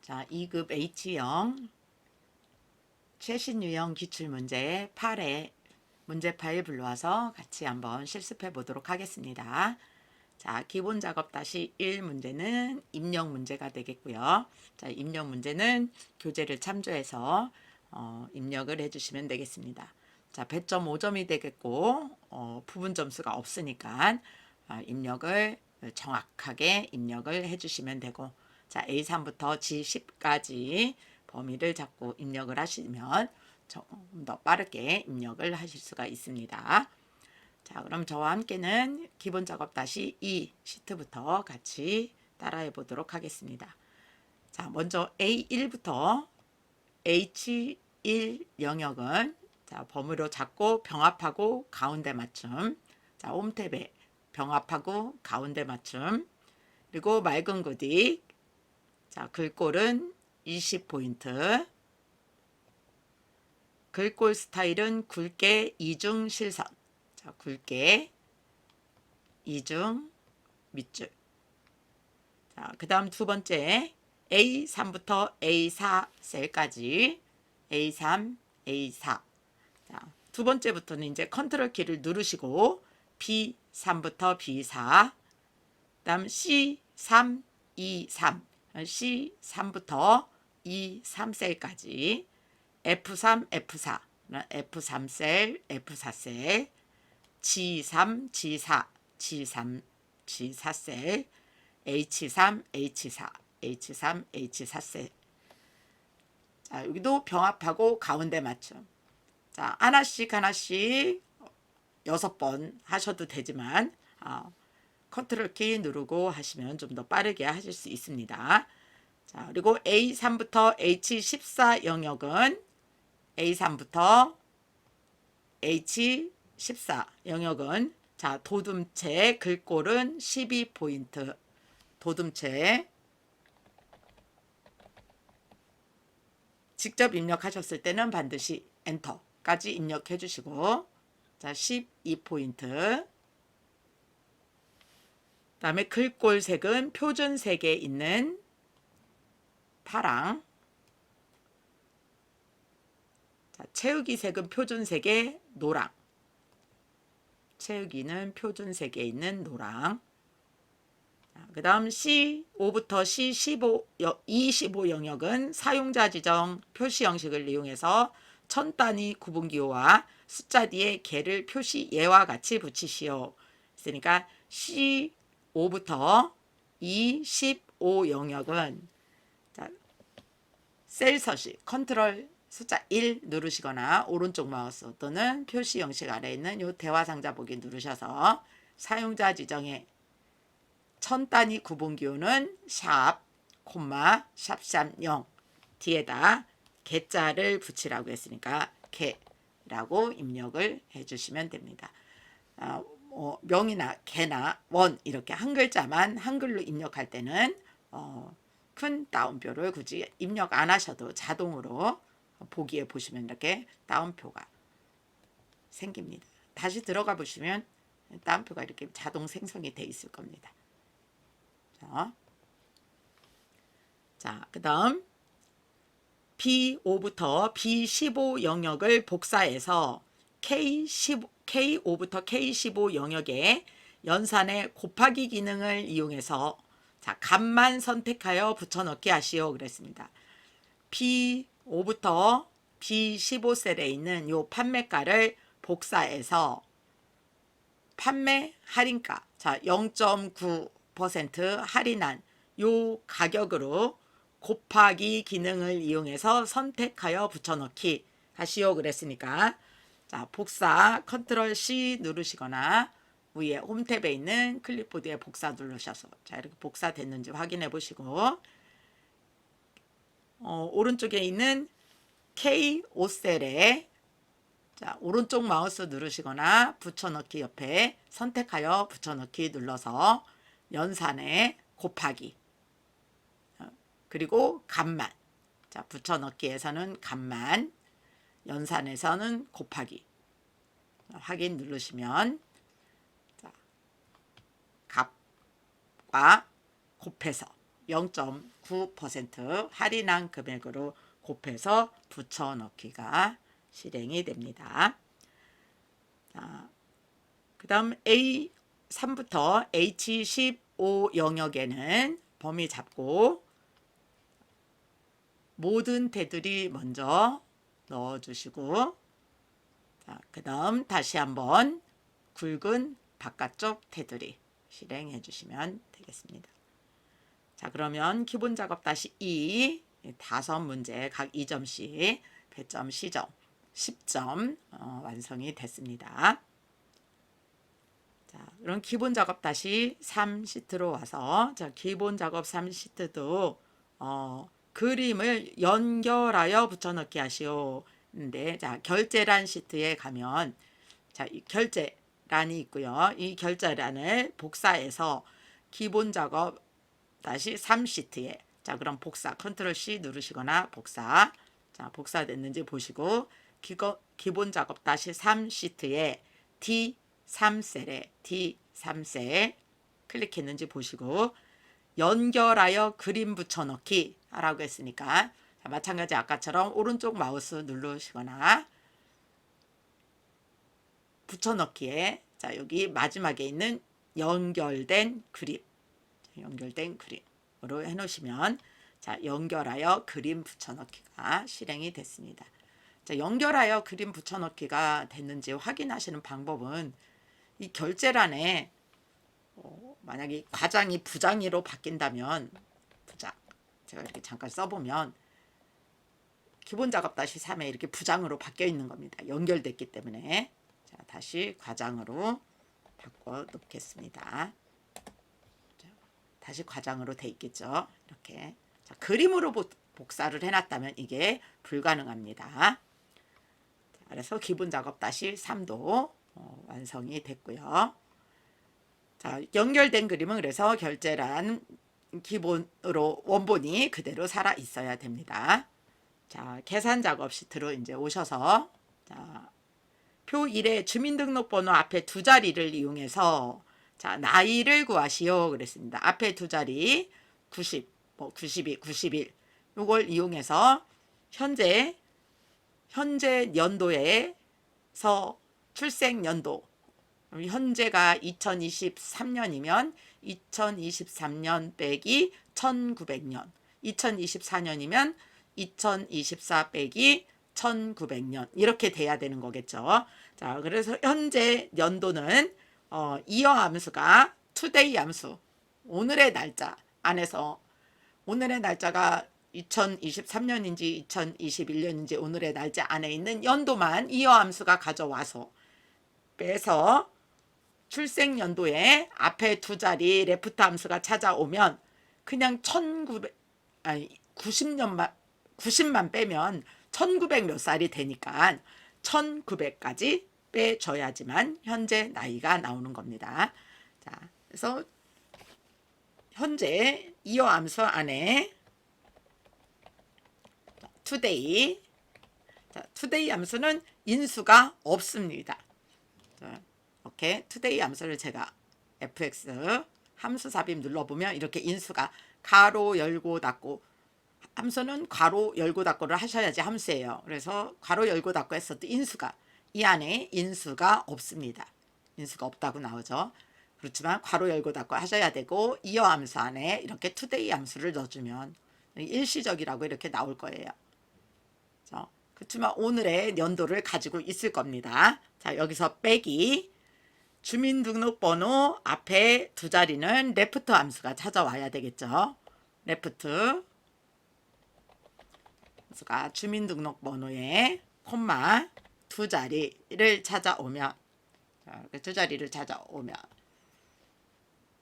자, 2급 H형 최신 유형 기출문제 8회 문제 파일 불러와서 같이 한번 실습해 보도록 하겠습니다. 자, 기본 작업 다시 1 문제는 입력 문제가 되겠고요. 자, 입력 문제는 교재를 참조해서 입력을 해주시면 되겠습니다. 자, 배점 5점이 되겠고 부분 점수가 없으니까 입력을 정확하게 입력을 해주시면 되고, 자, A3부터 G10까지 범위를 잡고 입력을 하시면 좀 더 빠르게 입력을 하실 수가 있습니다. 자, 그럼 저와 함께는 기본 작업 다시 2 시트부터 같이 따라해 보도록 하겠습니다. 자, 먼저 A1부터 H1 영역은 자, 범위로 잡고 병합하고 가운데 맞춤. 자, 홈탭에 병합하고 가운데 맞춤. 그리고 맑은 구딕. 자, 글꼴은 20포인트. 글꼴 스타일은 굵게 이중 실선. 자, 굵게 이중 밑줄. 자, 그 다음 두 번째 A3부터 A4 셀까지 A3, A4. 자, 두 번째부터는 이제 컨트롤 키를 누르시고 B3부터 B4, 그 다음 C3, E3, C3부터 E3 셀까지 F3, F4, F3 셀, F4 셀, G3, G4, G3, G4 셀, H3, H4, H3, H4 셀. 자, 여기도 병합하고 가운데 맞춤. 자, 하나씩 6번 하셔도 되지만 컨트롤 키 누르고 하시면 좀 더 빠르게 하실 수 있습니다. 자, 그리고 A3부터 H14 영역은 A3부터 H14 영역은 자, 도둠체 글꼴은 12포인트. 도둠체 직접 입력하셨을 때는 반드시 엔터까지 입력해 주시고, 자, 12포인트. 그 다음에 글꼴 색은 표준 색에 있는 파랑. 자, 채우기 색은 표준 색의 노랑. 채우기는 표준 색에 있는 노랑. 그 다음 C5부터 C15, 25 영역은 사용자 지정 표시 형식을 이용해서 천 단위 구분기호와 숫자 뒤에 개를 표시 예와 같이 붙이시오. 그러니까 C5부터 25 영역은 자, 셀 서식 컨트롤 숫자 1 누르시거나 오른쪽 마우스 또는 표시 형식 아래에 있는 이 대화 상자 보기 누르셔서 사용자 지정에 천 단위 구분기호는 샵, 콤마, 샵0 뒤에다 개자를 붙이라고 했으니까 개라고 입력을 해주시면 됩니다. 명이나 개나 원 이렇게 한 글자만 한글로 입력할 때는 큰 따옴표를 굳이 입력 안 하셔도 자동으로 보기에 보시면 이렇게 따옴표가 생깁니다. 다시 들어가 보시면 따옴표가 이렇게 자동 생성이 돼 있을 겁니다. 자, 그 다음 B5부터 B15 영역을 복사해서 K5부터 K15 영역에 연산의 곱하기 기능을 이용해서 자, 값만 선택하여 붙여넣기 하시오 그랬습니다. B5부터 B15 셀에 있는 요 판매가를 복사해서 판매 할인가 자 0.9% 할인한 요 가격으로 곱하기 기능을 이용해서 선택하여 붙여넣기 하시오 그랬으니까 자, 복사 컨트롤 C 누르시거나 위에 홈탭에 있는 클립보드에 복사 누르셔서 자, 이렇게 복사 됐는지 확인해 보시고 오른쪽에 있는 K5셀에 자, 오른쪽 마우스 누르시거나 붙여넣기 옆에 선택하여 붙여넣기 눌러서 연산에 곱하기 그리고 값만 자, 붙여넣기에서는 값만 연산에서는 곱하기 확인 누르시면 자, 값과 곱해서 0.9% 할인한 금액으로 곱해서 붙여넣기가 실행이 됩니다. 그 다음 A3부터 H15 영역에는 범위 잡고 모든 테두리 먼저 넣어주시고, 그 다음 다시 한번 굵은 바깥쪽 테두리 실행해 주시면 되겠습니다. 자, 그러면 기본 작업 다시 2 5문제 각 2점씩 배점 C점 10점 완성이 됐습니다. 자, 그럼 기본 작업 다시 3시트로 와서, 자, 기본 작업 3시트도 그림을 연결하여 붙여넣기 하시오. 근데 자, 결제란 시트에 가면, 자, 이 결제란이 있고요. 이 결제란을 복사해서 기본 작업 다시 3시트에, 자, 그럼 복사 컨트롤 C 누르시거나 복사, 자, 복사됐는지 보시고 기본 작업 다시 3시트에 D3셀에 D3셀 클릭했는지 보시고 연결하여 그림 붙여넣기 하라고 했으니까, 자, 마찬가지 아까처럼 오른쪽 마우스 누르시거나 붙여넣기에, 자, 여기 마지막에 있는 연결된 그림으로 해놓으시면, 자, 연결하여 그림 붙여넣기가 실행이 됐습니다. 자, 연결하여 그림 붙여넣기가 됐는지 확인하시는 방법은 이 결제란에 만약에 과장이 부장이로 바뀐다면 부장, 제가 이렇게 잠깐 써보면 기본 작업 다시 3에 이렇게 부장으로 바뀌어 있는 겁니다. 연결됐기 때문에. 자, 다시 과장으로 바꿔 놓겠습니다. 자, 다시 과장으로 돼 있겠죠. 이렇게. 자, 그림으로 복사를 해놨다면 이게 불가능합니다. 자, 그래서 기본 작업 다시 3도 완성이 됐고요. 자, 연결된 그림은 그래서 결제란 기본으로 원본이 그대로 살아 있어야 됩니다. 자, 계산 작업 시트로 이제 오셔서, 자, 표 1에 주민등록번호 앞에 두 자리를 이용해서, 자, 나이를 구하시오 그랬습니다. 앞에 두 자리 90, 92, 91 요걸 이용해서 현재 연도에서 출생 연도, 현재가 2023년이면 2023년 빼기 1900년, 2024년이면 2024 빼기 1900년 이렇게 돼야 되는 거겠죠. 자, 그래서 현재 연도는 이어 함수가 today 함수, 오늘의 날짜 안에서, 오늘의 날짜가 2023년인지 2021년인지 오늘의 날짜 안에 있는 연도만 이어 함수가 가져와서 빼서 출생 연도에 앞에 두 자리 레프트 함수가 찾아오면 그냥 90만 빼면 1900 몇 살이 되니까 1900까지 빼줘야지만 현재 나이가 나오는 겁니다. 자, 그래서 현재 이어 함수 안에 today, 자, today 함수는 인수가 없습니다. 자, 이렇게 today 함수를 제가 fx 함수 삽입 눌러보면 이렇게 인수가 가로 열고 닫고, 함수는 괄호 열고 닫고를 하셔야지 함수예요. 그래서 괄호 열고 닫고 했어도 인수가, 이 안에 인수가 없습니다. 인수가 없다고 나오죠. 그렇지만 괄호 열고 닫고 하셔야 되고, 이어 함수 안에 이렇게 today 함수를 넣어주면 일시적이라고 이렇게 나올 거예요. 그렇지만 오늘의 연도를 가지고 있을 겁니다. 자, 여기서 빼기 주민등록번호 앞에 두 자리는 레프트 함수가 찾아와야 되겠죠. 레프트 함수가 주민등록번호에 콤마 두 자리를 찾아오면, 두 자리를 찾아오면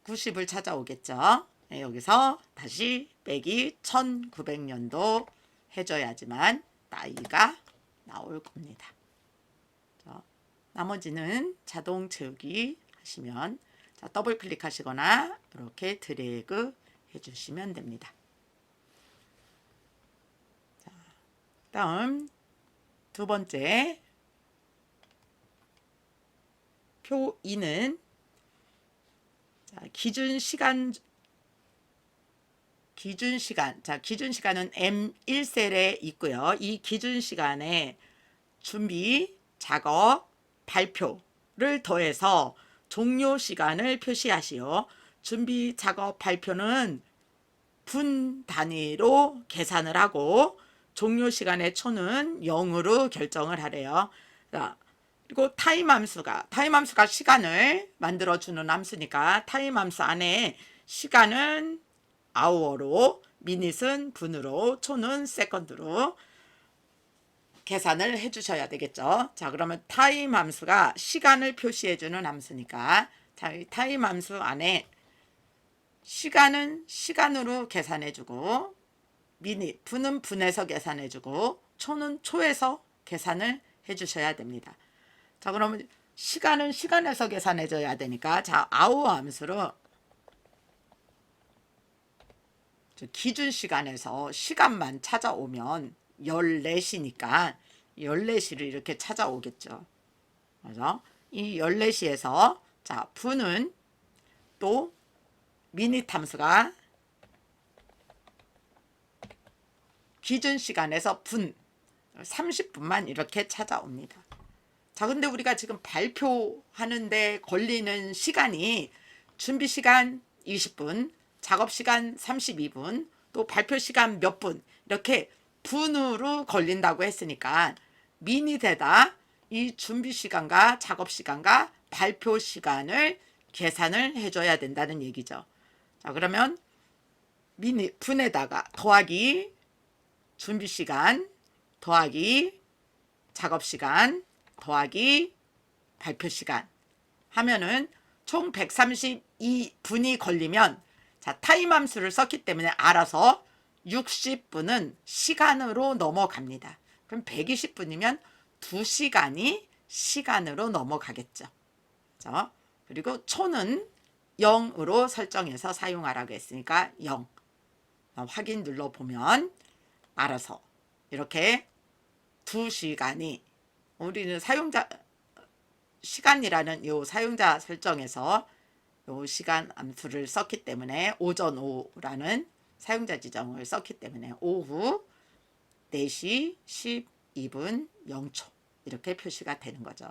90을 찾아오겠죠. 네, 여기서 다시 빼기 1900년도 해줘야지만 나이가 나올 겁니다. 나머지는 자동 채우기 하시면, 자, 더블 클릭하시거나 이렇게 드래그 해주시면 됩니다. 자, 다음 두 번째 표 2는, 자, 기준 기준 시간. 자, 기준 시간은 M1셀에 있고요. 이 기준 시간에 준비, 작업, 발표를 더해서 종료 시간을 표시하시오. 준비, 작업, 발표는 분 단위로 계산을 하고 종료 시간의 초는 0으로 결정을 하래요. 자, 그리고 타임 함수가 시간을 만들어주는 함수니까 타임 함수 안에 시간은 hour로, 미닛은 분으로, 초는 second로 계산을 해주셔야 되겠죠. 자, 그러면 타임 함수가 시간을 표시해주는 함수니까 자, 타임 함수 안에 시간은 시간으로 계산해주고 미닛, 분은 분에서 계산해주고 초는 초에서 계산을 해주셔야 됩니다. 자, 그러면 시간은 시간에서 계산해줘야 되니까 자, hour 함수로 기준 시간에서 시간만 찾아오면 14시니까 14시를 이렇게 찾아오겠죠. 그래서 이 14시에서 자, 분은 또 미닛 함수가 기준 시간에서 분 30분만 이렇게 찾아옵니다. 자, 근데 우리가 지금 발표하는데 걸리는 시간이 준비 시간 20분, 작업 시간 32분, 또 발표 시간 몇 분, 이렇게 분으로 걸린다고 했으니까 미닛에다 이 준비 시간과 작업 시간과 발표 시간을 계산을 해줘야 된다는 얘기죠. 자, 그러면 미닛 분에다가 더하기 준비 시간 더하기 작업 시간 더하기 발표 시간 하면은 총 132분이 걸리면 자, 타임 함수를 썼기 때문에 알아서 60분은 시간으로 넘어갑니다. 그럼 120분이면 2시간이 시간으로 넘어가겠죠. 그렇죠? 그리고 초는 0으로 설정해서 사용하라고 했으니까 0. 확인 눌러보면 알아서 이렇게 2시간이 우리는 사용자 시간이라는 요 사용자 설정에서 요 시간 함수를 썼기 때문에 오전 오후라는 사용자 지정을 썼기 때문에 오후 4시 12분 0초 이렇게 표시가 되는 거죠.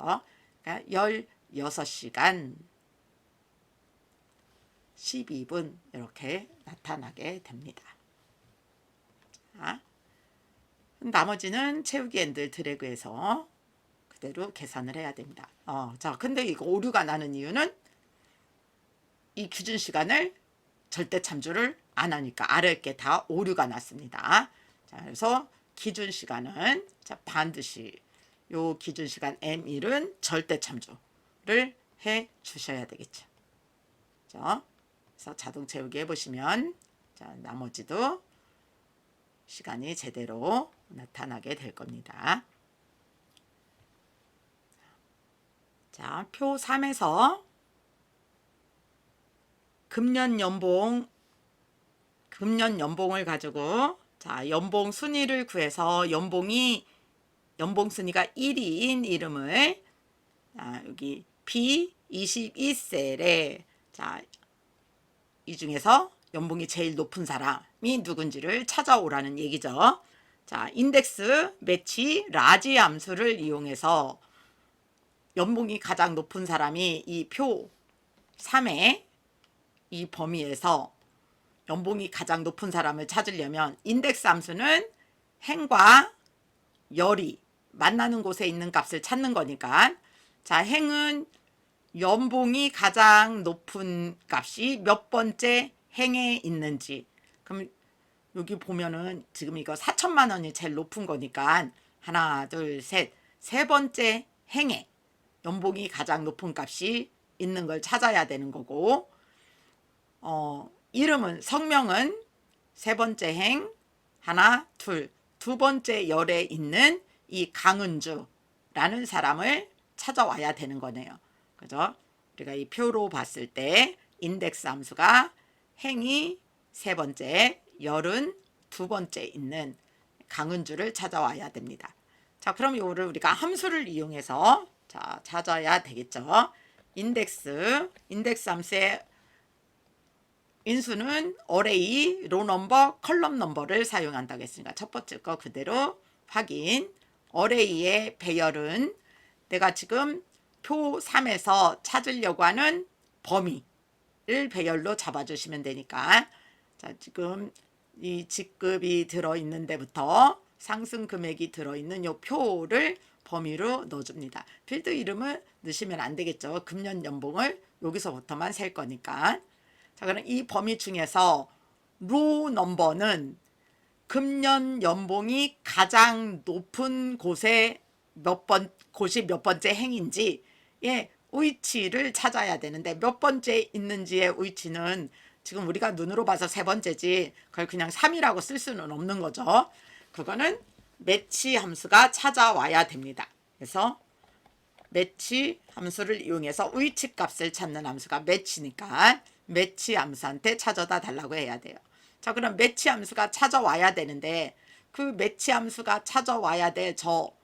그러니까 16시간 12분 이렇게 나타나게 됩니다. 자, 나머지는 채우기 핸들 드래그해서 그대로 계산을 해야 됩니다. 자, 근데 이거 오류가 나는 이유는 이 기준 시간을 절대 참조를 안 하니까 아래 게 다 오류가 났습니다. 자, 그래서 기준 시간은 자, 반드시 요 기준 시간 M1은 절대 참조를 해 주셔야 되겠죠. 자, 그래서 자동 채우기 해보시면 자, 나머지도 시간이 제대로 나타나게 될 겁니다. 자, 표 3에서 금년 연봉을 가지고 자, 연봉 순위를 구해서 연봉 순위가 1위인 이름을 자, 여기 B22셀에 자, 이 중에서 연봉이 제일 높은 사람이 누군지를 찾아오라는 얘기죠. 자, 인덱스 매치 라지 함수를 이용해서 연봉이 가장 높은 사람이 이 표 3의 이 범위에서 연봉이 가장 높은 사람을 찾으려면 인덱스 함수는 행과 열이 만나는 곳에 있는 값을 찾는 거니까 자, 행은 연봉이 가장 높은 값이 몇 번째 행에 있는지 그럼 여기 보면은 지금 이거 4천만 원이 제일 높은 거니까 하나 둘 셋 세 번째 행에 연봉이 가장 높은 값이 있는 걸 찾아야 되는 거고 이름은 성명은 세 번째 행 하나 두 번째 열에 있는 이 강은주라는 사람을 찾아와야 되는 거네요. 그죠? 우리가 이 표로 봤을 때 인덱스 함수가 행이 세 번째, 열은 두 번째 있는 강은주를 찾아와야 됩니다. 자, 그럼 이거를 우리가 함수를 이용해서 자, 찾아야 되겠죠. 인덱스 함수의 인수는 어레이, 로넘버, 컬럼 넘버를 사용한다고 했으니까 첫 번째 거 그대로 확인. 어레이의 배열은 내가 지금 표 3에서 찾으려고 하는 범위를 배열로 잡아주시면 되니까, 자, 지금 이 직급이 들어있는 데부터 상승 금액이 들어있는 요 표를 범위로 넣어줍니다. 필드 이름을 넣으시면 안 되겠죠. 금년 연봉을 여기서부터만 셀 거니까. 자, 그럼 이 범위 중에서 로 넘버는 금년 연봉이 가장 높은 곳이 몇 번째 행인지 예, 위치를 찾아야 되는데, 몇 번째 있는지의 위치는 지금 우리가 눈으로 봐서 세 번째지 그걸 그냥 3이라고 쓸 수는 없는 거죠. 그거는 매치 함수가 찾아와야 됩니다. 그래서 매치 함수를 이용해서 위치 값을 찾는 함수가 매치니까 매치 함수한테 찾아다 달라고 해야 돼요. 자, 그럼 매치 함수가 찾아와야 되는데, 그 매치 함수가 찾아와야 될 저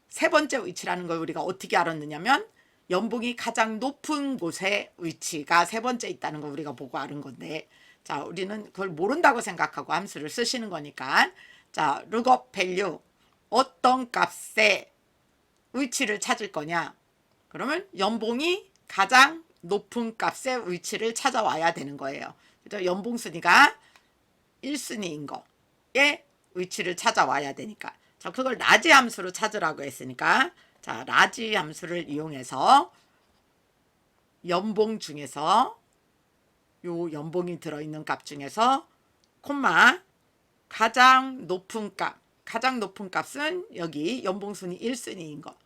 세 번째 위치라는 걸 우리가 어떻게 알았느냐면, 연봉이 가장 높은 곳에 위치가 세 번째 있다는 걸 우리가 보고 알은 건데, 자, 우리는 그걸 모른다고 생각하고 함수를 쓰시는 거니까, 자, 룩업 밸류 어떤 값에 위치를 찾을 거냐, 그러면 연봉이 가장 높은 값의 위치를 찾아와야 되는 거예요. 그래서 연봉 순위가 1순위인 거에 위치를 찾아와야 되니까, 자, 그걸 라지 함수로 찾으라고 했으니까, 자, 라지 함수를 이용해서 연봉 중에서 요 연봉이 들어있는 값 중에서 콤마 가장 높은 값은 여기 연봉 순위 1순위인 거,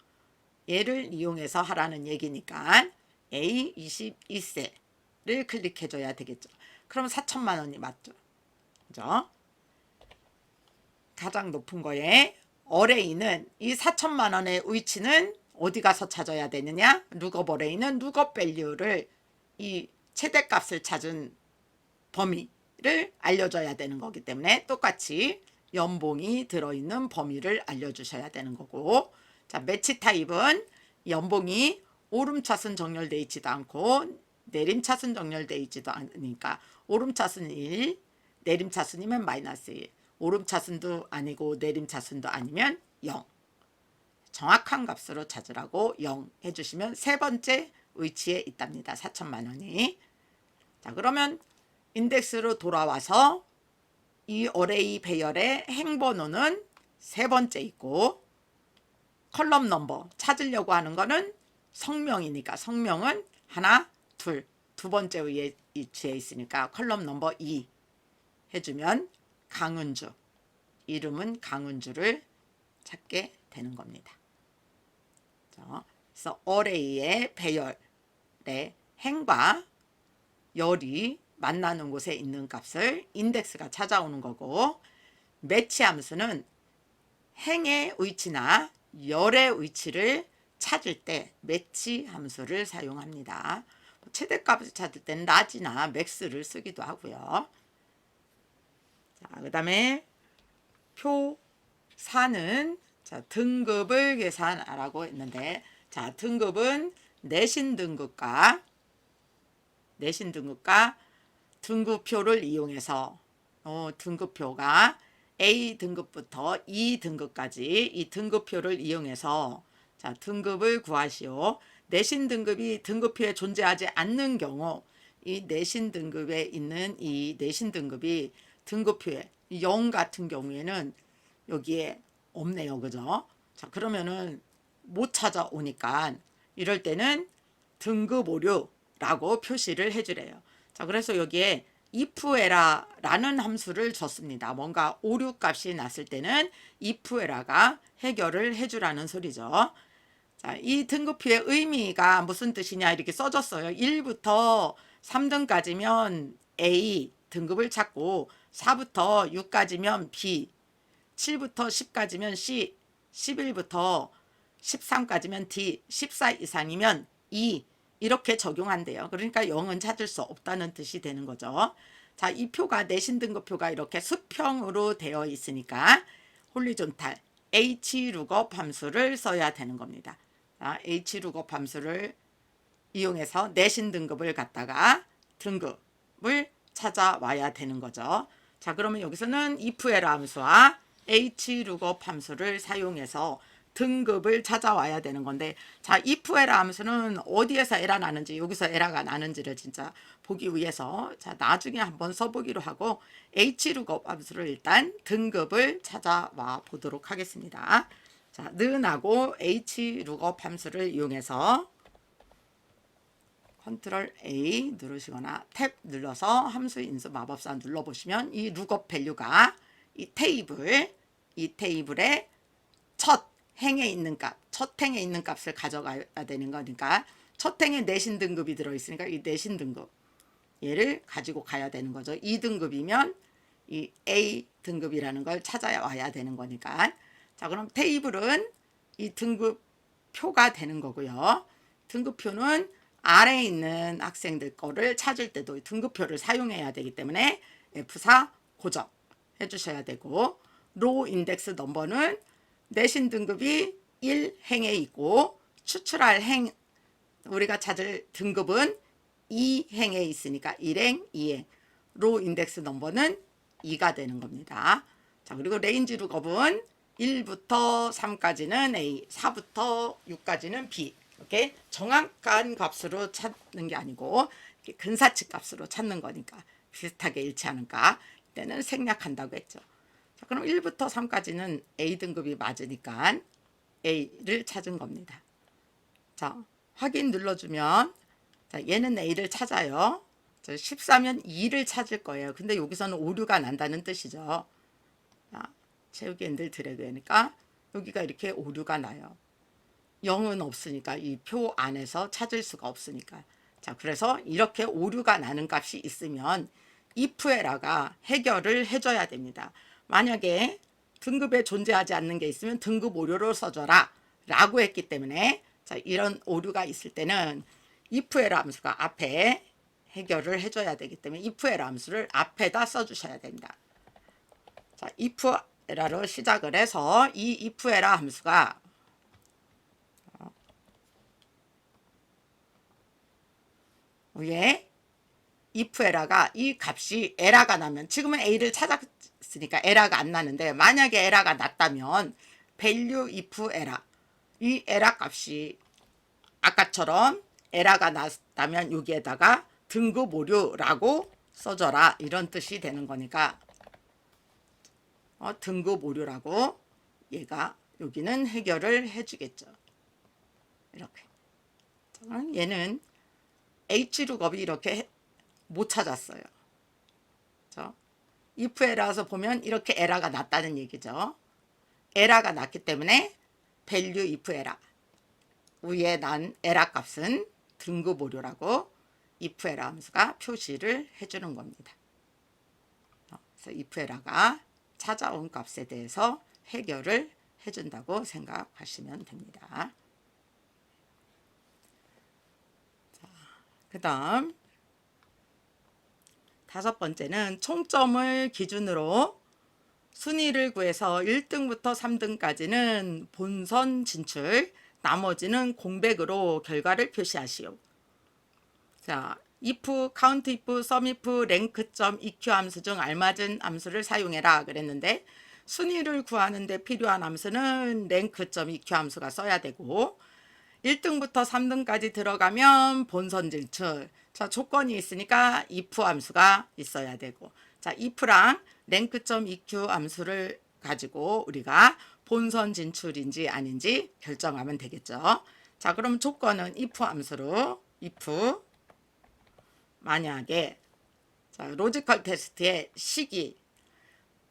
얘를 이용해서 하라는 얘기니까 A 22세를 클릭해 줘야 되겠죠. 그럼 4천만 원이 맞죠. 그죠? 가장 높은 거에 어레이는 이 4천만 원의 위치는 어디 가서 찾아야 되느냐? 룩업 어레이는 룩업 밸류를, 이 최대값을 찾은 범위를 알려줘야 되는 거기 때문에 똑같이 연봉이 들어있는 범위를 알려주셔야 되는 거고, 자, 매치 타입은 연봉이 오름차순 정렬되어 있지도 않고 내림차순 정렬되어 있지도 않으니까 오름차순 1, 내림차순이면 마이너스 1, 오름차순도 아니고 내림차순도 아니면 0. 정확한 값으로 찾으라고 0 해주시면 세 번째 위치에 있답니다. 4천만 원이. 자, 그러면 인덱스로 돌아와서 이 어레이 배열의 행번호는 세 번째 있고, 컬럼 넘버 찾으려고 하는 거는 성명이니까 성명은 하나, 두 번째 위치에 있으니까 컬럼 넘버 2 해주면 강은주, 이름은 강은주를 찾게 되는 겁니다. 그래서 어레이의 배열의 행과 열이 만나는 곳에 있는 값을 인덱스가 찾아오는 거고, 매치 함수는 행의 위치나 열의 위치를 찾을 때 매치 함수를 사용합니다. 최대값을 찾을 때는 라지나 맥스를 쓰기도 하고요. 자, 그 다음에 표 4는 자, 등급을 계산하라고 했는데, 자, 등급은 내신 등급과 등급표를 이용해서 등급표가 A 등급부터 E 등급까지 이 등급표를 이용해서 자, 등급을 구하시오. 내신 등급이 등급표에 존재하지 않는 경우, 이 내신 등급에 있는 이 내신 등급이 등급표에 0 같은 경우에는 여기에 없네요. 그죠? 자, 그러면은 못 찾아오니까 이럴 때는 등급 오류라고 표시를 해주래요. 자, 그래서 여기에 if에라라는 함수를 줬습니다. 뭔가 오류 값이 났을 때는 if에라가 해결을 해주라는 소리죠. 자, 이 등급표의 의미가 무슨 뜻이냐 이렇게 써줬어요. 1부터 3등까지면 A 등급을 찾고, 4부터 6까지면 B, 7부터 10까지면 C, 11부터 13까지면 D, 14 이상이면 E, 이렇게 적용한대요. 그러니까 0은 찾을 수 없다는 뜻이 되는 거죠. 자, 이 표가 내신 등급표가 이렇게 수평으로 되어 있으니까 홀리존탈 hlookup 함수를 써야 되는 겁니다. 자, hlookup 함수를 이용해서 내신 등급을 갖다가 등급을 찾아와야 되는 거죠. 자, 그러면 여기서는 ifErr 함수와 hlookup 함수를 사용해서 등급을 찾아와야 되는 건데, 자, ifErr 함수는 어디에서 에러 나는지, 여기서 에러가 나는지를 진짜 보기 위해서 자, 나중에 한번 써보기로 하고 hlookup 함수를 일단 등급을 찾아와 보도록 하겠습니다. 자, 는하고 hlookup 함수를 이용해서 컨트롤 A 누르시거나 탭 눌러서 함수 인수 마법사 눌러보시면 이 룩업 밸류가 이 테이블의 첫 행에 있는 값, 첫 행에 있는 값을 가져가야 되는 거니까 첫 행에 내신 등급이 들어있으니까 이 내신 등급 얘를 가지고 가야 되는 거죠. 2등급이면 이 A 등급이라는 걸 찾아와야 되는 거니까. 자, 그럼 테이블은 이 등급표가 되는 거고요. 등급표는 아래에 있는 학생들 거를 찾을 때도 등급표를 사용해야 되기 때문에 F4 고정해 주셔야 되고, 로우 인덱스 넘버는 내신 등급이 1행에 있고 추출할 행, 우리가 찾을 등급은 2행에 있으니까 1행, 2행. 로우 인덱스 넘버는 2가 되는 겁니다. 자, 그리고 레인지 룩업은 1부터 3까지는 A, 4부터 6까지는 B. 이렇게 정확한 값으로 찾는 게 아니고 근사치 값으로 찾는 거니까 비슷하게 일치하는가 이때는 생략한다고 했죠. 자, 그럼 1부터 3까지는 A 등급이 맞으니까 A를 찾은 겁니다. 자, 확인 눌러주면 자, 얘는 A를 찾아요. 14면 2를 찾을 거예요. 근데 여기서는 오류가 난다는 뜻이죠. 자, 채우기 핸들 드래그하니까 여기가 이렇게 오류가 나요. 0은 없으니까 이 표 안에서 찾을 수가 없으니까. 자, 그래서 이렇게 오류가 나는 값이 있으면 ifErr가 해결을 해줘야 됩니다. 만약에 등급에 존재하지 않는 게 있으면 등급 오류로 써줘라 라고 했기 때문에 자, 이런 오류가 있을 때는 ifErr 함수가 앞에 해결을 해줘야 되기 때문에 ifErr 함수를 앞에다 써주셔야 됩니다. 자, ifErr로 시작을 해서 이 ifErr 함수가 위에 ifErr가 이 값이 에러가 나면 지금은 A를 찾았으니까 에러가 안 나는데 만약에 에러가 났다면 value ifErr 이 에러 값이 아까처럼 에러가 났다면 여기에다가 등급 오류라고 써줘라 이런 뜻이 되는 거니까 등급 오류라고 얘가 여기는 해결을 해주겠죠. 이렇게 얘는 hlookup 이렇게 못 찾았어요. ifErr에서 보면 이렇게 에러가 났다는 얘기죠. 에러가 났기 때문에 value ifErr 위에 난 에러 값은 등급 오류라고 ifErr 함수가 표시를 해주는 겁니다. 그래서 ifErr가 찾아온 값에 대해서 해결을 해준다고 생각하시면 됩니다. 그 다음 5번째는 총점을 기준으로 순위를 구해서 1등부터 3등까지는 본선 진출, 나머지는 공백으로 결과를 표시하시오. 자, if, count if, sum if, rank.eq 함수 중 알맞은 함수를 사용해라 그랬는데 순위를 구하는 데 필요한 함수는 rank.eq 함수가 써야 되고 1등부터 3등까지 들어가면 본선 진출. 자, 조건이 있으니까 if 함수가 있어야 되고. 자, if랑 rank.eq 함수를 가지고 우리가 본선 진출인지 아닌지 결정하면 되겠죠. 자, 그럼 조건은 if 함수로 if 만약에 자, 로지컬 테스트의 시기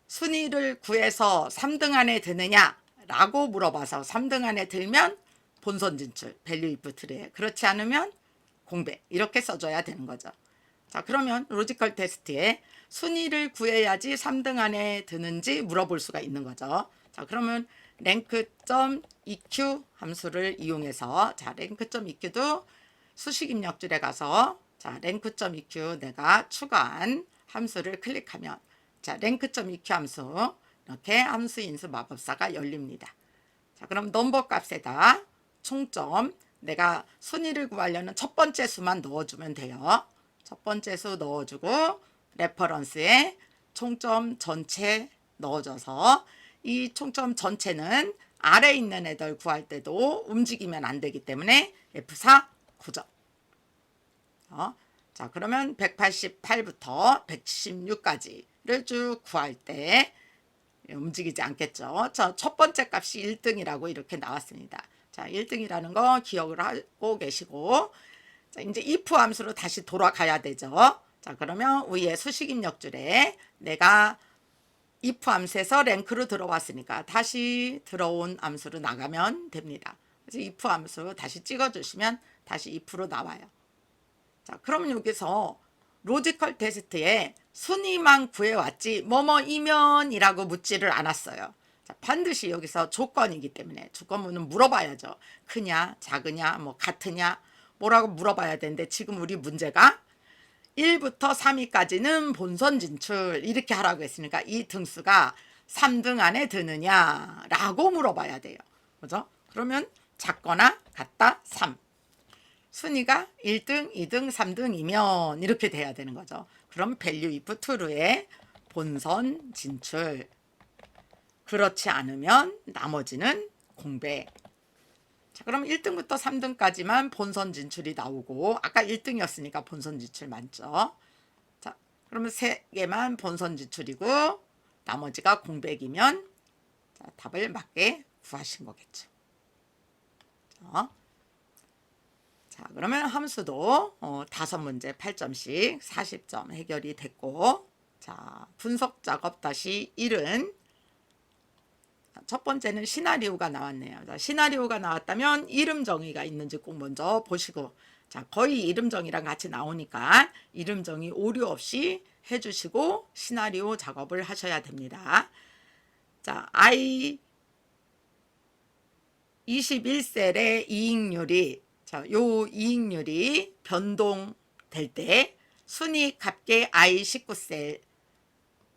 순위를 구해서 3등 안에 드느냐 라고 물어봐서 3등 안에 들면 본선 진출, value if true에 그렇지 않으면 공백 이렇게 써줘야 되는 거죠. 자, 그러면 로지컬 테스트에 순위를 구해야지 3등 안에 드는지 물어볼 수가 있는 거죠. 자, 그러면 rank.eq 함수를 이용해서 자, rank.eq도 수식 입력줄에 가서 자, rank.eq 내가 추가한 함수를 클릭하면 자, rank.eq 함수 이렇게 함수 인수 마법사가 열립니다. 자, 그럼 넘버 값에다 총점 내가 순위를 구하려는 첫 번째 수만 넣어주면 돼요. 첫 번째 수 넣어주고 레퍼런스에 총점 전체 넣어줘서 이 총점 전체는 아래에 있는 애들 구할 때도 움직이면 안 되기 때문에 F4 9점. 자, 그러면 188부터 176까지를 쭉 구할 때 움직이지 않겠죠. 자, 첫 번째 값이 1등이라고 이렇게 나왔습니다. 자, 1등이라는 거 기억을 하고 계시고, 자, 이제 if 함수로 다시 돌아가야 되죠. 자, 그러면 위에 수식 입력줄에 내가 if 함수에서 랭크로 들어왔으니까 다시 들어온 함수로 나가면 됩니다. 그래서 if 함수 다시 찍어주시면 다시 if로 나와요. 자, 그럼 여기서 로지컬 테스트에 순위만 구해왔지 뭐뭐이면이라고 묻지를 않았어요. 자, 반드시 여기서 조건이기 때문에 조건문은 물어봐야죠. 크냐 작으냐 뭐 같으냐 뭐라고 물어봐야 되는데 지금 우리 문제가 1부터 3위까지는 본선 진출 이렇게 하라고 했으니까 이 등수가 3등 안에 드느냐 라고 물어봐야 돼요. 그죠? 그러면 작거나 같다 3. 순위가 1등, 2등, 3등이면 이렇게 돼야 되는 거죠. 그럼 value if true의 본선 진출. 그렇지 않으면 나머지는 공백. 자, 그럼 1등부터 3등까지만 본선 진출이 나오고 아까 1등이었으니까 본선 진출 맞죠? 자, 그러면 3개만 본선 진출이고 나머지가 공백이면 자, 답을 맞게 구하신 거겠죠. 자, 그러면 함수도 5문제 8점씩 40점 해결이 됐고, 자, 분석 작업 다시 1은 첫 번째는 시나리오가 나왔네요. 자, 시나리오가 나왔다면 이름 정의가 있는지 꼭 먼저 보시고, 자, 거의 이름 정의랑 같이 나오니까 이름 정의 오류 없이 해주시고 시나리오 작업을 하셔야 됩니다. 자, I 21셀의 이익률이 자, 요 이익률이 변동될 때 순위 값계 I19셀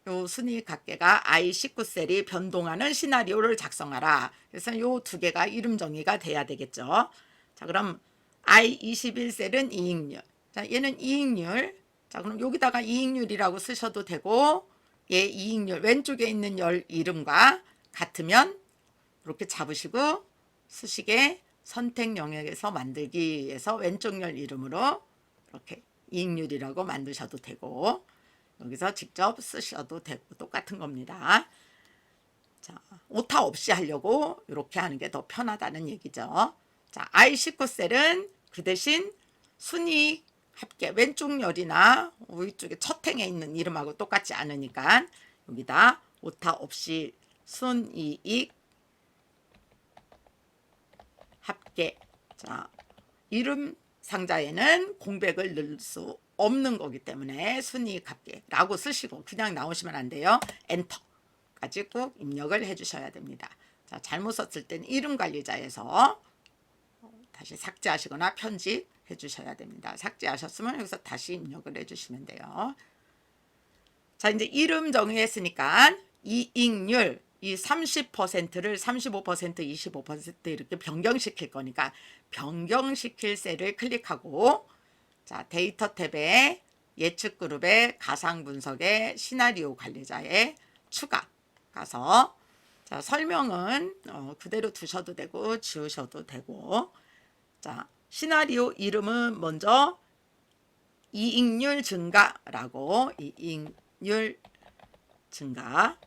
요 순위 값계가 I19셀이 변동하는 시나리오를 작성하라. 그래서 요 두 개가 이름 정의가 돼야 되겠죠. 자, 그럼 I21셀은 이익률. 자, 얘는 이익률. 자, 그럼 여기다가 이익률이라고 쓰셔도 되고 얘 이익률 왼쪽에 있는 열 이름과 같으면 이렇게 잡으시고 수식에 선택 영역에서 만들기에서 왼쪽 열 이름으로 이렇게 이익률이라고 만드셔도 되고 여기서 직접 쓰셔도 되고 똑같은 겁니다. 자, 오타 없이 하려고 이렇게 하는 게 더 편하다는 얘기죠. 자, I19셀은 그 대신 순위 합계 왼쪽 열이나 위쪽에 첫 행에 있는 이름하고 똑같지 않으니까 여기다 오타 없이 순이익 합계. 자, 이름 상자에는 공백을 넣을 수 없는 거기 때문에 순이익 합계라고 쓰시고 그냥 나오시면 안 돼요. 엔터까지 꼭 입력을 해주셔야 됩니다. 자, 잘못 썼을 땐 이름 관리자에서 다시 삭제하시거나 편집해 주셔야 됩니다. 삭제하셨으면 여기서 다시 입력을 해주시면 돼요. 자, 이제 이름 정의했으니까 이익률 이 30%를 35%, 25% 이렇게 변경시킬 거니까 변경시킬 셀을 클릭하고 자, 데이터 탭에 예측 그룹의 가상 분석의 시나리오 관리자에 추가 가서 자, 설명은 그대로 두셔도 되고 지우셔도 되고 자, 시나리오 이름은 먼저 이익률 증가라고 이익률 증가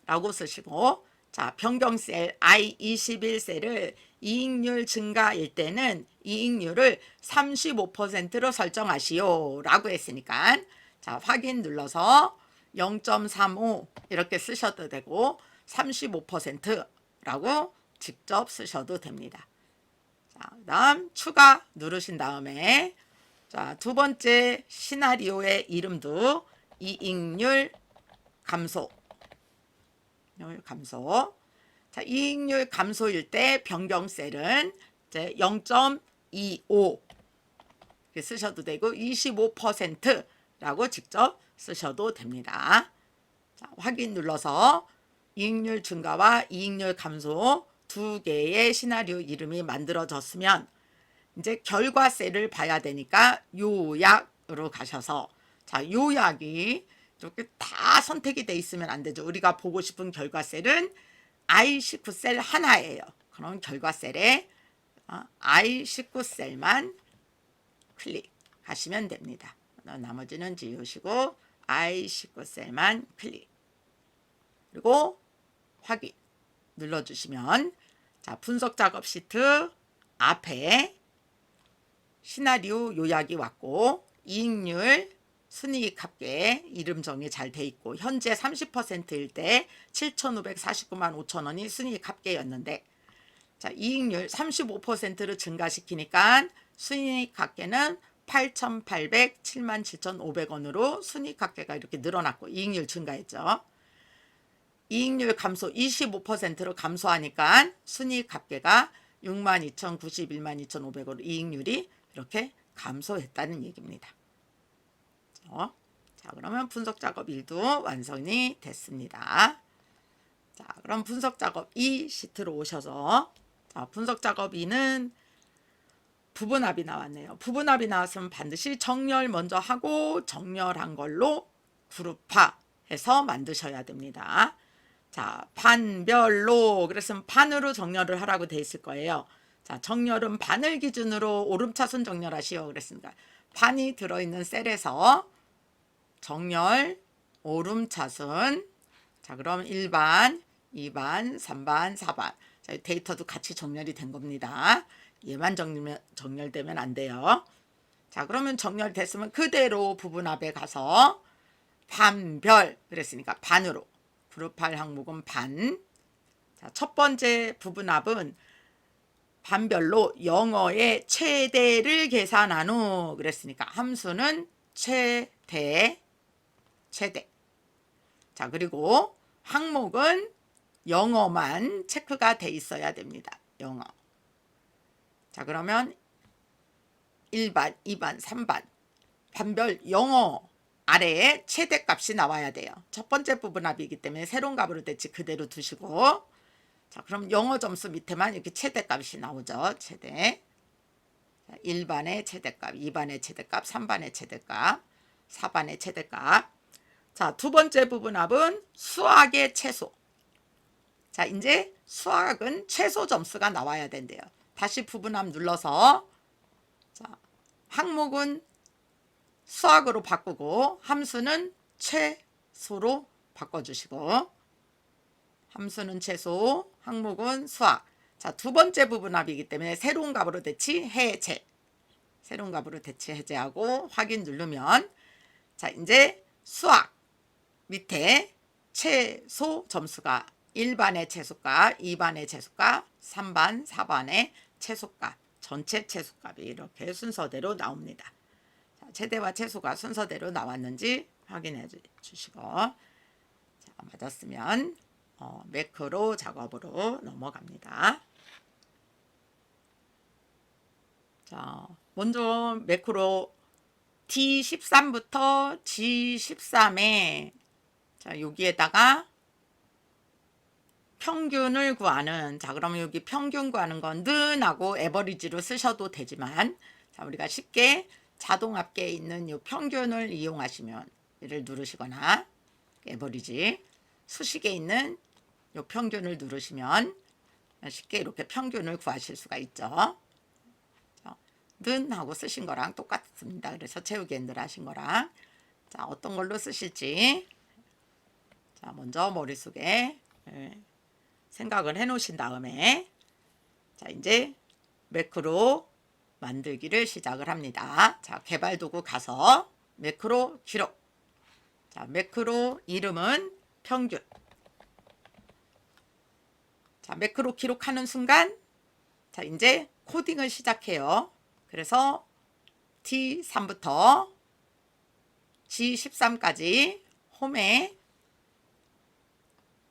라고 쓰시고 자, 변경셀 I21셀을 이익률 증가일 때는 이익률을 35%로 설정하시오 라고 했으니까 자, 확인 눌러서 0.35 이렇게 쓰셔도 되고 35%라고 직접 쓰셔도 됩니다. 자, 그다음 추가 누르신 다음에 자, 두 번째 시나리오의 이름도 이익률 감소 자, 이익률 감소일 때 변경셀은 이제 0.25 이렇게 쓰셔도 되고 25%라고 직접 쓰셔도 됩니다. 자, 확인 눌러서 이익률 증가와 이익률 감소 두 개의 시나리오 이름이 만들어졌으면 이제 결과 셀을 봐야 되니까 요약으로 가셔서 자, 요약이 이렇게 다 선택이 돼 있으면 안 되죠. 우리가 보고 싶은 결과 셀은 I19 셀 하나예요. 그럼 결과 셀에 I19 셀만 클릭하시면 됩니다. 나머지는 지우시고 I19 셀만 클릭. 그리고 확인 눌러주시면 자, 분석 작업 시트 앞에 시나리오 요약이 왔고 이익률 순이익 합계 이름 정리 잘 돼 있고 현재 30%일 때 7,549만 5천 원이 순이익 합계였는데 자, 이익률 35%를 증가시키니까 순이익 합계는 8,807만 7,500원으로 순이익 합계가 이렇게 늘어났고 이익률 증가했죠. 이익률 감소 25%로 감소하니까 순이익 합계가 62,091만 2,500원으로 이익률이 이렇게 감소했다는 얘기입니다. 자, 그러면 분석 작업 1도 완성이 됐습니다. 자, 그럼 분석 작업 2 시트로 오셔서 자, 분석 작업 2는 부분합이 나왔네요. 부분합이 나왔으면 반드시 정렬 먼저 하고 정렬한 걸로 그룹화해서 만드셔야 됩니다. 자, 반별로 그랬으면 반으로 정렬을 하라고 돼 있을 거예요. 자, 정렬은 반을 기준으로 오름차순 정렬하시오 그랬습니다. 반이 들어있는 셀에서 정렬 오름차순 자, 그럼 1반, 2반, 3반, 4반 자, 데이터도 같이 정렬이 된 겁니다. 얘만 정렬되면 안 돼요. 자, 그러면 정렬됐으면 그대로 부분합에 가서 반별 그랬으니까 반으로 그룹할 항목은 반. 자, 첫 번째 부분합은 반별로 영어의 최대를 계산한 후 그랬으니까 함수는 최대. 자, 그리고 항목은 영어만 체크가 돼 있어야 됩니다. 영어. 자, 그러면 1반, 2반, 3반 반별 영어 아래에 최대값이 나와야 돼요. 첫 번째 부분합이기 때문에 새로운 값으로 대치 그대로 두시고 자, 그럼 영어 점수 밑에만 이렇게 최대값이 나오죠. 최대. 1반의 최대값, 2반의 최대값, 3반의 최대값, 4반의 최대값. 자, 두 번째 부분합은 수학의 최소. 자, 이제 수학은 최소 점수가 나와야 된대요. 다시 부분합 눌러서 자, 항목은 수학으로 바꾸고 함수는 최소로 바꿔주시고 함수는 최소, 항목은 수학. 자, 두 번째 부분합이기 때문에 새로운 값으로 대치 해제. 새로운 값으로 대치 해제하고 확인 누르면 자, 이제 수학 밑에 최소 점수가 1반의 최소값, 2반의 최소값, 3반, 4반의 최소값, 전체 최소값이 이렇게 순서대로 나옵니다. 자, 최대와 최소가 순서대로 나왔는지 확인해 주시고 자, 맞았으면 매크로 작업으로 넘어갑니다. 자, 먼저 매크로 D13부터 G13에 자, 여기에다가 평균을 구하는 자, 그러면 여기 평균 구하는 건 는하고 에버리지로 쓰셔도 되지만 자, 우리가 쉽게 자동 합계에 있는 이 평균을 이용하시면 얘를 누르시거나 에버리지 수식에 있는 이 평균을 누르시면 쉽게 이렇게 평균을 구하실 수가 있죠. 는 하고 쓰신 거랑 똑같습니다. 그래서 채우기 늘 하신 거랑 자, 어떤 걸로 쓰실지 자, 먼저 머릿속에 생각을 해 놓으신 다음에 자, 이제 매크로 만들기를 시작을 합니다. 자, 개발 도구 가서 매크로 기록. 자, 매크로 이름은 평균. 자, 매크로 기록하는 순간 자, 이제 코딩을 시작해요. 그래서 T3부터 G13까지 홈에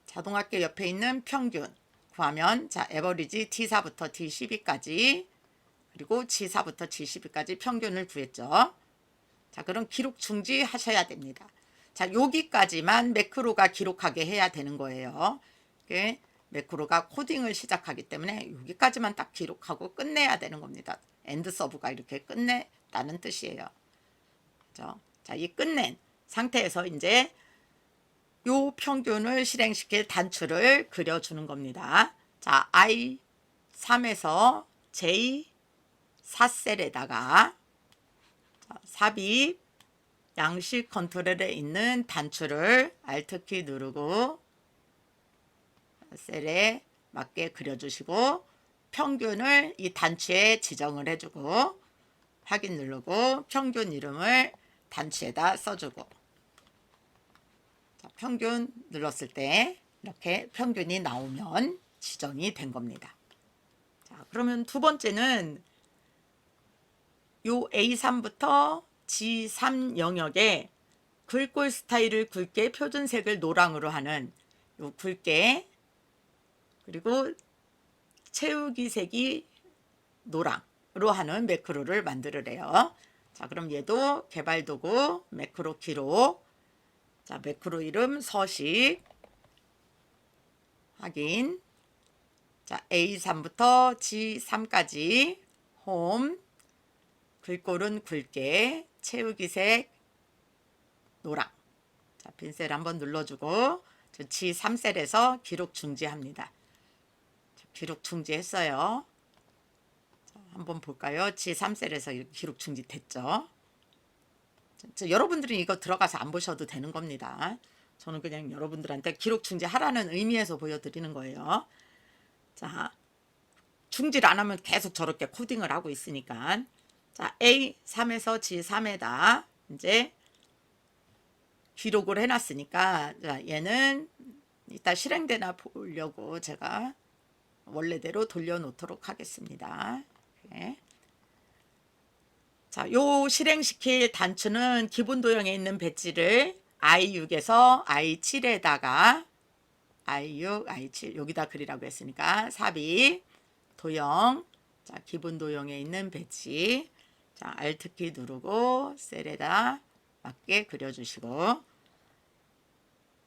자동합계 옆에 있는 평균 구하면 자, 에버리지 T4부터 T12까지 그리고 G4부터 G12까지 평균을 구했죠. 자, 그럼 기록 중지 하셔야 됩니다. 자, 여기까지만 매크로가 기록하게 해야 되는 거예요. 매크로가 코딩을 시작하기 때문에 여기까지만 딱 기록하고 끝내야 되는 겁니다. 엔드 서브가 이렇게 끝내다는 뜻이에요. 그렇죠? 자, 이 끝낸 상태에서 이제 요 평균을 실행시킬 단추를 그려주는 겁니다. 자, I3에서 J4셀에다가 삽입 양식 컨트롤에 있는 단추를 Alt키 누르고 셀에 맞게 그려주시고 평균을 이 단추에 지정을 해주고 확인 누르고 평균 이름을 단추에다 써주고 자, 평균 눌렀을 때 이렇게 평균이 나오면 지정이 된 겁니다. 자, 그러면 두 번째는 요 A3부터 G3 영역에 글꼴 스타일을 굵게 표준색을 노랑으로 하는 요 굵게 그리고 채우기 색이 노랑으로 하는 매크로를 만들으래요. 자, 그럼 얘도 개발 도구 매크로 기록. 자, 매크로 이름 서식 확인. 자, A3부터 G3까지 홈 글꼴은 굵게 채우기 색 노랑. 자, 빈셀 한번 눌러주고 G3셀에서 기록 중지합니다. 자, 기록 중지했어요. 자, 한번 볼까요? G3셀에서 기록 중지됐죠. 여러분들은 이거 들어가서 안 보셔도 되는 겁니다. 저는 그냥 여러분들한테 기록 중지하라는 의미에서 보여드리는 거예요. 자, 중지를 안 하면 계속 저렇게 코딩을 하고 있으니까 자, A3에서 G3에다 이제 기록을 해놨으니까 자, 얘는 이따 실행되나 보려고 제가 원래대로 돌려놓도록 하겠습니다. 이렇게. 자, 요 실행시킬 단추는 기본 도형에 있는 배지를 I6에서 I7에다가 I6, I7 여기다 그리라고 했으니까 삽입 도형 자, 기본 도형에 있는 배지 자, Alt키 누르고 셀에다 맞게 그려주시고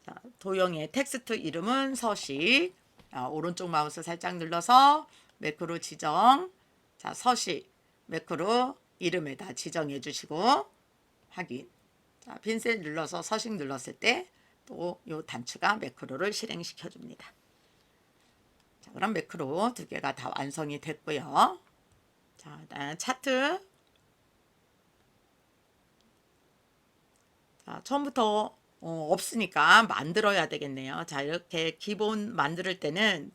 자, 도형의 텍스트 이름은 서식 자, 오른쪽 마우스 살짝 눌러서 매크로 지정 자, 서식 매크로 이름에다 지정해 주시고 확인 자, 빈셀 눌러서 서식 눌렀을 때 또 이 단추가 매크로를 실행시켜 줍니다. 자, 그럼 매크로 두 개가 다 완성이 됐고요. 자, 일단 차트 자, 처음부터 없으니까 만들어야 되겠네요. 자, 이렇게 기본 만들 때는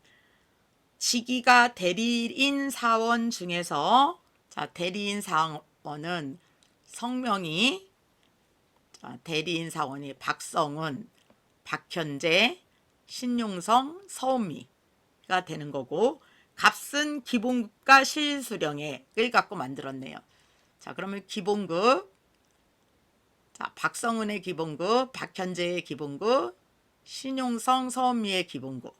시기가 대리인 사원 중에서 자, 대리인 사원은 성명이 자, 대리인 사원이 박성은, 박현재, 신용성, 서은미가 되는 거고 값은 기본급과 실수령액을 갖고 만들었네요. 자, 그러면 기본급 자, 박성은의 기본급, 박현재의 기본급, 신용성, 서은미의 기본급.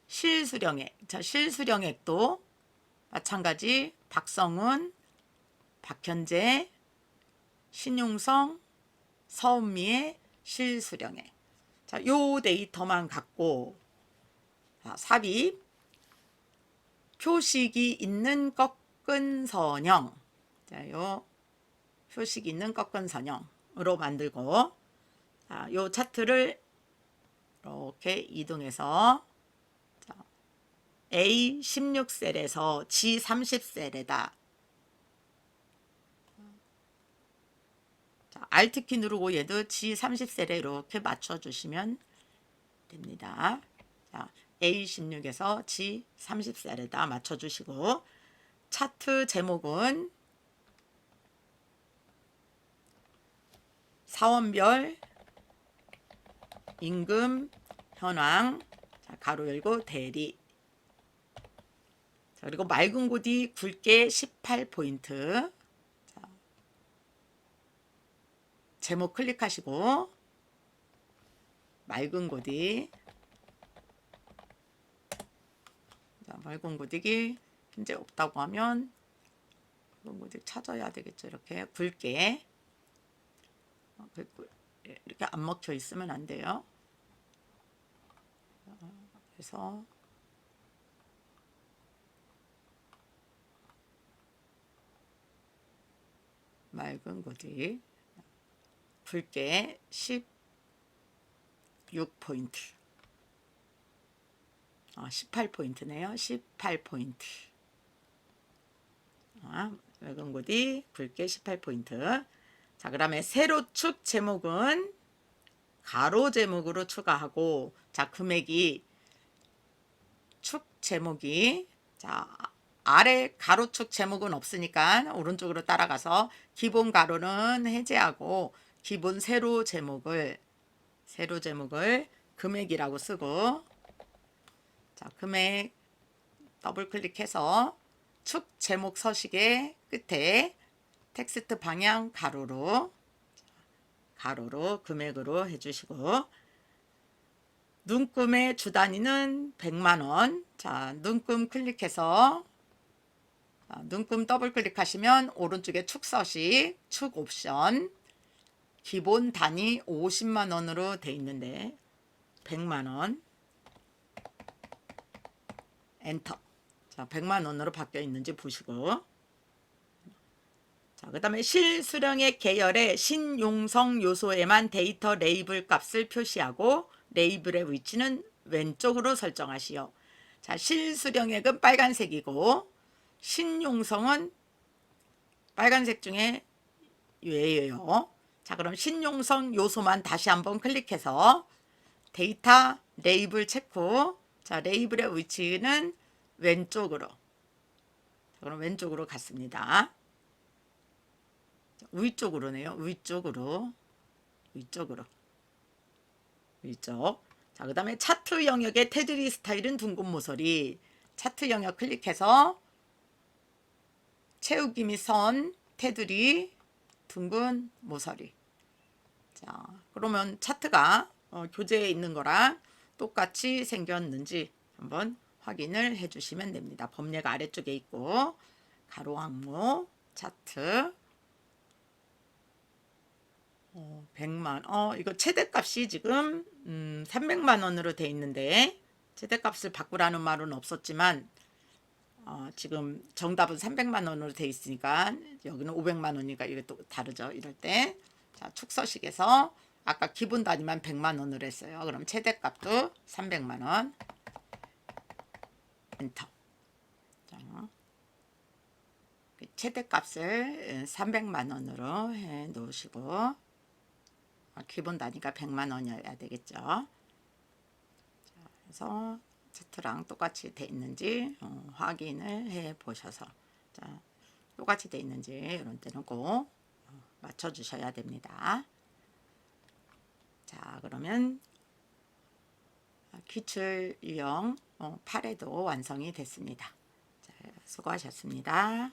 실수령액. 자, 실수령액도 마찬가지 박성은, 박현재, 신용성, 서은미의 실수령액. 자, 요 데이터만 갖고 자, 삽입 표식이 있는 꺾은 선형. 자, 요 표식 있는 꺾은 선형으로 만들고 자, 요 차트를 이렇게 이동해서 자, A16셀에서 G30셀에다 자, Alt키 누르고 얘도 G30셀에 이렇게 맞춰주시면 됩니다. 자, A16에서 G30셀에다 맞춰주시고 차트 제목은 사원별 임금 현황 자, 가로 열고 대리 자, 그리고 맑은 고디 굵게 18포인트 자, 제목 클릭하시고 맑은 고디 자, 맑은 고딕이 현재 없다고 하면 맑은 고딕 찾아야 되겠죠. 이렇게 굵게 이렇게 안 먹혀 있으면 안 돼요. 그래서 맑은 고딕 굵게 16포인트. 18포인트네요. 18포인트. 외근고디 굵게 18포인트. 자, 그다음에 세로축 제목은 가로 제목으로 추가하고, 자, 금액이 축 제목이, 자, 아래 가로축 제목은 없으니까 오른쪽으로 따라가서 기본 가로는 해제하고 기본 세로 제목을 금액이라고 쓰고, 자, 금액 더블 클릭해서 축 제목 서식의 끝에 텍스트 방향 가로로 금액으로 해주시고, 눈금의 주 단위는 100만원. 자, 눈금 클릭해서 눈금 더블 클릭하시면 오른쪽에 축 서식, 축 옵션, 기본 단위 50만원으로 돼 있는데 100만원 엔터. 자, 100만원으로 바뀌어 있는지 보시고, 자, 그 다음에 실수령의 계열의 신용성 요소에만 데이터 레이블 값을 표시하고 레이블의 위치는 왼쪽으로 설정하시오. 자, 실수령액은 빨간색이고 신용성은 빨간색 중에 예예요. 자, 그럼 신용성 요소만 다시 한번 클릭해서 데이터 레이블 체크. 자, 레이블의 위치는 왼쪽으로. 자, 그럼 왼쪽으로 갔습니다. 위쪽으로네요. 위쪽. 자, 그 다음에 차트 영역의 테두리 스타일은 둥근 모서리. 차트 영역 클릭해서 채우기 및 선, 테두리, 둥근 모서리. 자, 그러면 차트가 교재에 있는 거랑 똑같이 생겼는지 한번 확인을 해 주시면 됩니다. 범례가 아래쪽에 있고, 가로 항목, 차트, 100만, 이거 최대값이 지금 300만 원으로 돼 있는데, 최대값을 바꾸라는 말은 없었지만 지금 정답은 300만 원으로 돼 있으니까 여기는 500만 원이니까 이게 또 다르죠. 이럴 때, 자, 축서식에서 아까 기본 단위만 100만 원으로 했어요. 그럼 최대값도 300만 원 엔터. 자, 최대값을 300만 원으로 해 놓으시고, 기본 단위가 100만 원이어야 되겠죠. 자, 그래서 차트랑 똑같이 돼 있는지 확인을 해 보셔서, 자, 똑같이 돼 있는지 이런 때는 꼭 맞춰 주셔야 됩니다. 자, 그러면 기출 유형 8회도 완성이 됐습니다. 자, 수고하셨습니다.